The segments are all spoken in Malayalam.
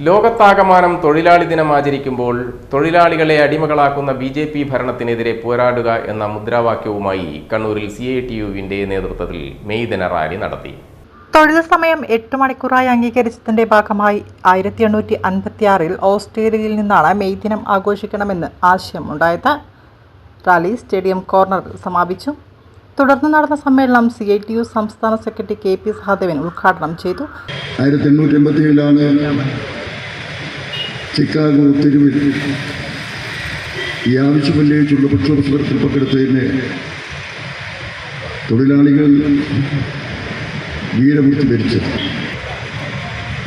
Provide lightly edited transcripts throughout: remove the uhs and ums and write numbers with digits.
ലോകത്താകമാനം തൊഴിലാളി ദിനം ആചരിക്കുമ്പോൾ തൊഴിലാളികളെ അടിമകളാക്കുന്ന BJP ഭരണത്തിനെതിരെ പോരാടുക എന്ന മുദ്രാവാക്യവുമായി കണ്ണൂരിൽ CITUവിന്റെ നേതൃത്വത്തിൽ മെയ് ദിന റാലി നടത്തി. തൊഴിൽ സമയം 8 മണിക്കൂറായി അംഗീകരിച്ചതിന്റെ ഭാഗമായി 1856 ഓസ്ട്രേലിയയിൽ നിന്നാണ് മെയ് ദിനം ആഘോഷിക്കണമെന്ന് ആശയമുണ്ടായത്. റാലി സ്റ്റേഡിയം കോർണറിൽ സമാപിച്ചു. തുടർന്ന് നടന്ന സമ്മേളനം CITU സംസ്ഥാന സെക്രട്ടറി KP സഹദേവൻ ഉദ്ഘാടനം ചെയ്തു. 1887 ചിക്കാഗോ തെരുവിൽ ഈ ആവശ്യമുന്നയിച്ചുള്ള പ്രക്ഷോഭ സമരത്തിൽ പങ്കെടുത്തതിന് തൊഴിലാളികൾ വീരമൃത്യു വരിച്ചത്.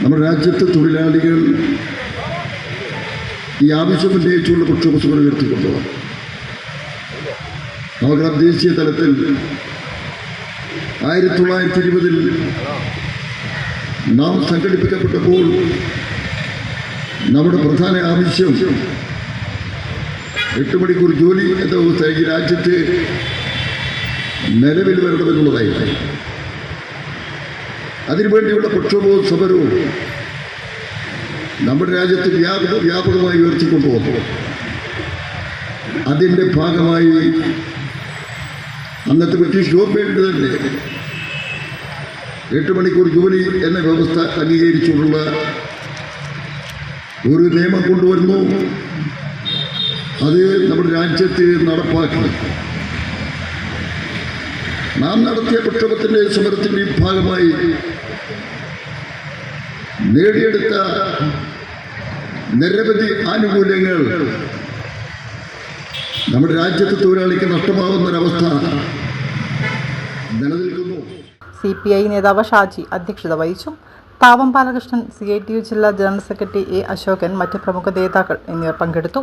നമ്മുടെ രാജ്യത്തെ തൊഴിലാളികൾ ഈ ആവശ്യമുന്നയിച്ചുള്ള പ്രക്ഷോഭ സമരം ഉയർത്തിക്കൊണ്ടുപോകും. നമുക്ക് ദേശീയ തലത്തിൽ 1920 നാം സംഘടിപ്പിക്കപ്പെട്ടപ്പോൾ നമ്മുടെ പ്രധാന ആവശ്യം 8 മണിക്കൂർ ജോലി എന്ന വ്യവസ്ഥ ഈ രാജ്യത്ത് നിലവിൽ വരണമെന്നുള്ളതായിരുന്നു. അതിനുവേണ്ടിയുള്ള പ്രക്ഷോഭവും സമരവും നമ്മുടെ രാജ്യത്ത് വ്യാപകമായി ഉയർത്തിക്കൊണ്ടുവന്നു. അതിൻ്റെ ഭാഗമായി അന്നത്തെ ബ്രിട്ടീഷ് ഗവൺമെൻറ് തന്നെ 8 മണിക്കൂർ ജോലി എന്ന വ്യവസ്ഥ അംഗീകരിച്ചുള്ള ഒരു നിയമം കൊണ്ടുവന്നു. അത് നമ്മുടെ രാജ്യത്ത് നടപ്പാക്കി. നാം നടത്തിയ പ്രക്ഷോഭത്തിൻ്റെ സമരത്തിൻ്റെ ഭാഗമായി നേടിയെടുത്ത നിരവധി ആനുകൂല്യങ്ങൾ നമ്മുടെ രാജ്യത്തെ തൊഴിലാളിക്ക് നഷ്ടമാകുന്നൊരവസ്ഥ നിലനിൽക്കുന്നു. CPI നേതാവ് ഷാജി അധ്യക്ഷത വഹിച്ചു. താവം ബാലകൃഷ്ണൻ, CITU ജില്ലാ ജനറൽ സെക്രട്ടറി A. അശോകൻ, മറ്റ് പ്രമുഖ നേതാക്കൾ എന്നിവർ പങ്കെടുത്തു.